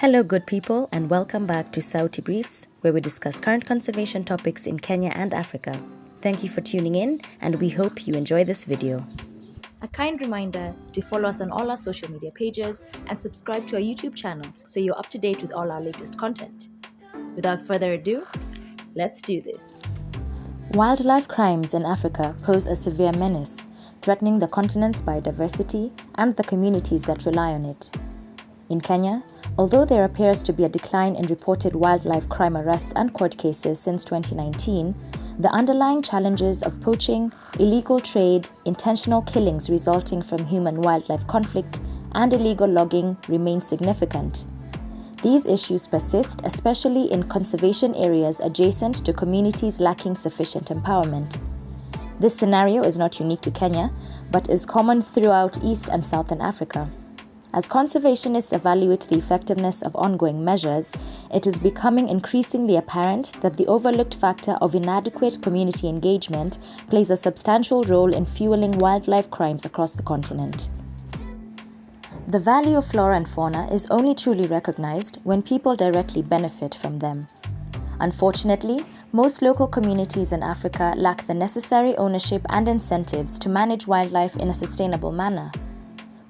Hello, good people, and welcome back to Sauti Briefs, where we discuss current conservation topics in Kenya and Africa. Thank you for tuning in, and we hope you enjoy this video. A kind reminder to follow us on all our social media pages and subscribe to our YouTube channel so you're up to date with all our latest content. Without further ado, let's do this. Wildlife crimes in Africa pose a severe menace, threatening the continent's biodiversity and the communities that rely on it. In Kenya, although there appears to be a decline in reported wildlife crime arrests and court cases since 2019, the underlying challenges of poaching, illegal trade, intentional killings resulting from human-wildlife conflict, and illegal logging remain significant. These issues persist, especially in conservation areas adjacent to communities lacking sufficient empowerment. This scenario is not unique to Kenya, but is common throughout East and Southern Africa. As conservationists evaluate the effectiveness of ongoing measures, it is becoming increasingly apparent that the overlooked factor of inadequate community engagement plays a substantial role in fueling wildlife crimes across the continent. The value of flora and fauna is only truly recognized when people directly benefit from them. Unfortunately, most local communities in Africa lack the necessary ownership and incentives to manage wildlife in a sustainable manner.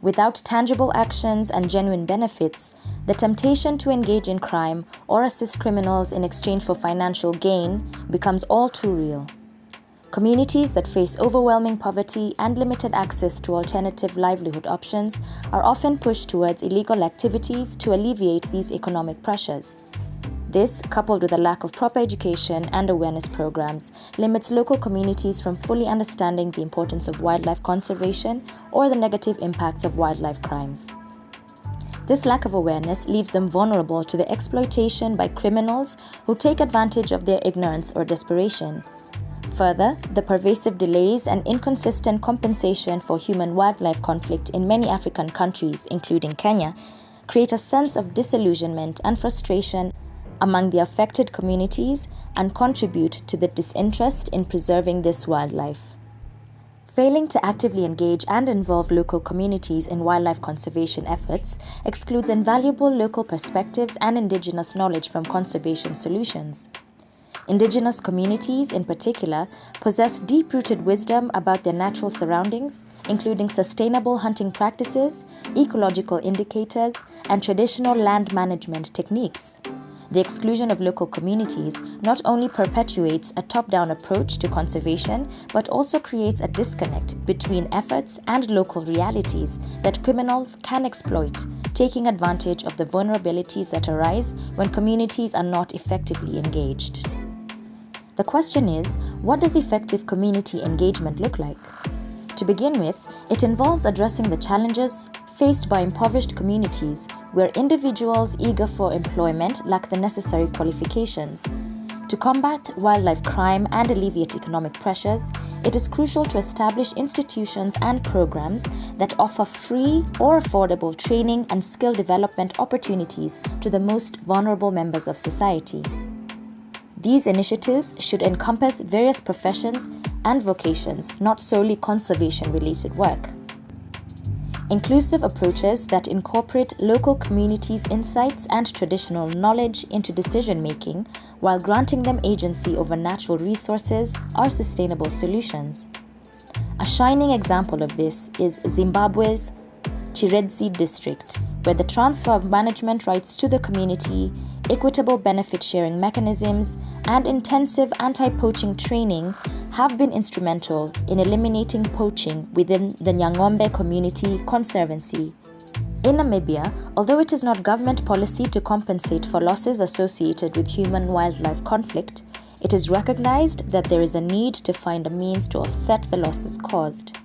Without tangible actions and genuine benefits, the temptation to engage in crime or assist criminals in exchange for financial gain becomes all too real. Communities that face overwhelming poverty and limited access to alternative livelihood options are often pushed towards illegal activities to alleviate these economic pressures. This, coupled with a lack of proper education and awareness programs, limits local communities from fully understanding the importance of wildlife conservation or the negative impacts of wildlife crimes. This lack of awareness leaves them vulnerable to the exploitation by criminals who take advantage of their ignorance or desperation. Further, the pervasive delays and inconsistent compensation for human-wildlife conflict in many African countries, including Kenya, create a sense of disillusionment and frustration among the affected communities and contribute to the disinterest in preserving this wildlife. Failing to actively engage and involve local communities in wildlife conservation efforts excludes invaluable local perspectives and indigenous knowledge from conservation solutions. Indigenous communities, in particular, possess deep-rooted wisdom about their natural surroundings, including sustainable hunting practices, ecological indicators, and traditional land management techniques. The exclusion of local communities not only perpetuates a top-down approach to conservation, but also creates a disconnect between efforts and local realities that criminals can exploit, taking advantage of the vulnerabilities that arise when communities are not effectively engaged. The question is, what does effective community engagement look like? To begin with, it involves addressing the challenges faced by impoverished communities where individuals eager for employment lack the necessary qualifications. To combat wildlife crime and alleviate economic pressures, it is crucial to establish institutions and programs that offer free or affordable training and skill development opportunities to the most vulnerable members of society. These initiatives should encompass various professions and vocations, not solely conservation-related work. Inclusive approaches that incorporate local communities' insights and traditional knowledge into decision-making while granting them agency over natural resources are sustainable solutions. A shining example of this is Zimbabwe's Chiredzi district, where the transfer of management rights to the community, equitable benefit-sharing mechanisms, and intensive anti-poaching training have been instrumental in eliminating poaching within the Nyang'ombe Community Conservancy. In Namibia, although it is not government policy to compensate for losses associated with human-wildlife conflict, it is recognized that there is a need to find a means to offset the losses caused.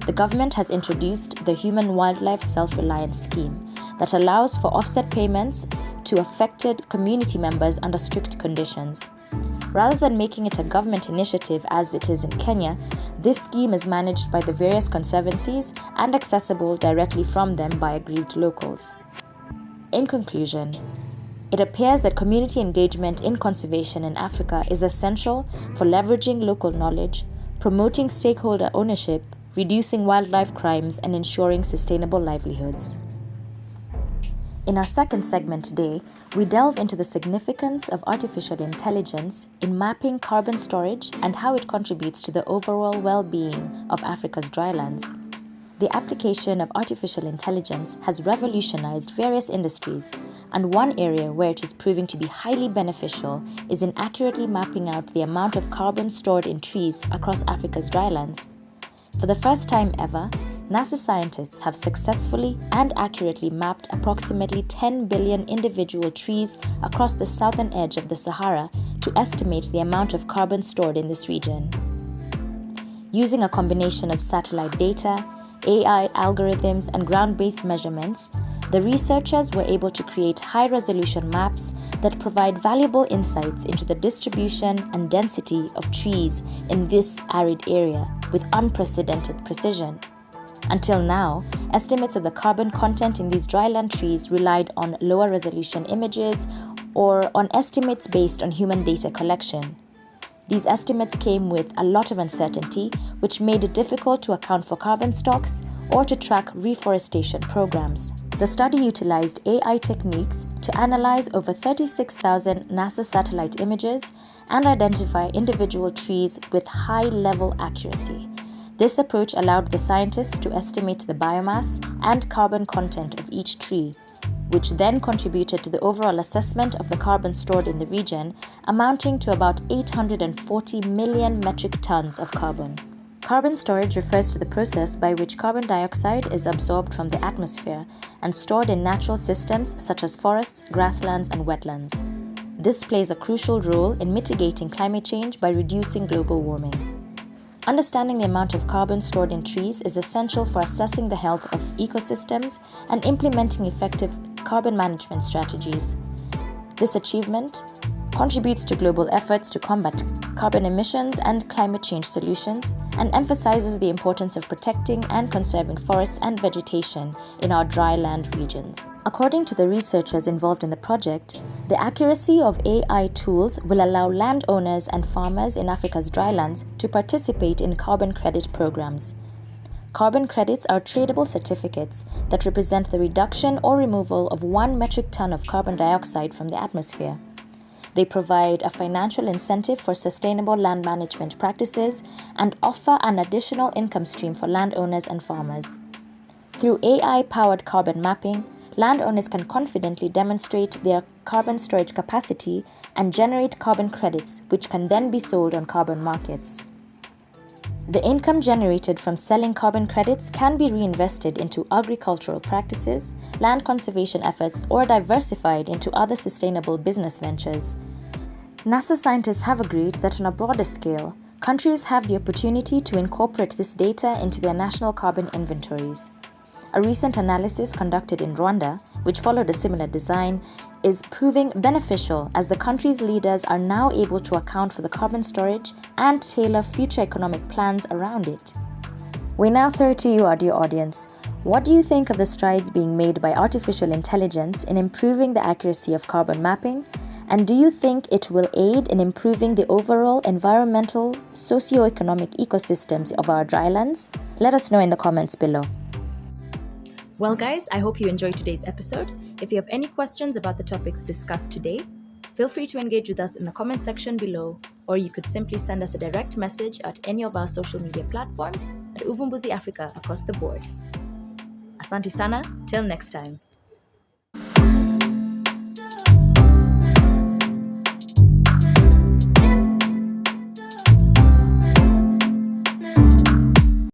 The government has introduced the Human-Wildlife Self-Reliance Scheme that allows for offset payments to affected community members under strict conditions. Rather than making it a government initiative as it is in Kenya, this scheme is managed by the various conservancies and accessible directly from them by aggrieved locals. In conclusion, it appears that community engagement in conservation in Africa is essential for leveraging local knowledge, promoting stakeholder ownership, reducing wildlife crimes, and ensuring sustainable livelihoods. In our second segment today, we delve into the significance of artificial intelligence in mapping carbon storage and how it contributes to the overall well-being of Africa's drylands. The application of artificial intelligence has revolutionized various industries, and one area where it is proving to be highly beneficial is in accurately mapping out the amount of carbon stored in trees across Africa's drylands. For the first time ever, NASA scientists have successfully and accurately mapped approximately 10 billion individual trees across the southern edge of the Sahara to estimate the amount of carbon stored in this region. Using a combination of satellite data, AI algorithms, and ground-based measurements, the researchers were able to create high-resolution maps that provide valuable insights into the distribution and density of trees in this arid area with unprecedented precision. Until now, estimates of the carbon content in these dryland trees relied on lower resolution images or on estimates based on human data collection. These estimates came with a lot of uncertainty, which made it difficult to account for carbon stocks or to track reforestation programs. The study utilized AI techniques to analyze over 36,000 NASA satellite images and identify individual trees with high-level accuracy. This approach allowed the scientists to estimate the biomass and carbon content of each tree, which then contributed to the overall assessment of the carbon stored in the region, amounting to about 840 million metric tons of carbon. Carbon storage refers to the process by which carbon dioxide is absorbed from the atmosphere and stored in natural systems such as forests, grasslands, and wetlands. This plays a crucial role in mitigating climate change by reducing global warming. Understanding the amount of carbon stored in trees is essential for assessing the health of ecosystems and implementing effective carbon management strategies. This achievement contributes to global efforts to combat carbon emissions and climate change solutions, and emphasizes the importance of protecting and conserving forests and vegetation in our dry land regions. According to the researchers involved in the project, the accuracy of AI tools will allow landowners and farmers in Africa's drylands to participate in carbon credit programs. Carbon credits are tradable certificates that represent the reduction or removal of 1 metric ton of carbon dioxide from the atmosphere. They provide a financial incentive for sustainable land management practices and offer an additional income stream for landowners and farmers. Through AI-powered carbon mapping, landowners can confidently demonstrate their carbon storage capacity and generate carbon credits, which can then be sold on carbon markets. The income generated from selling carbon credits can be reinvested into agricultural practices, land conservation efforts, or diversified into other sustainable business ventures. NASA scientists have agreed that on a broader scale, countries have the opportunity to incorporate this data into their national carbon inventories. A recent analysis conducted in Rwanda, which followed a similar design, is proving beneficial as the country's leaders are now able to account for the carbon storage and tailor future economic plans around it. We now throw to you, our dear audience. What do you think of the strides being made by artificial intelligence in improving the accuracy of carbon mapping? And do you think it will aid in improving the overall environmental, socio-economic ecosystems of our drylands? Let us know in the comments below. Well guys, I hope you enjoyed today's episode. If you have any questions about the topics discussed today, feel free to engage with us in the comment section below, or you could simply send us a direct message at any of our social media platforms at Uvumbuzi Africa across the board. Asante sana, till next time.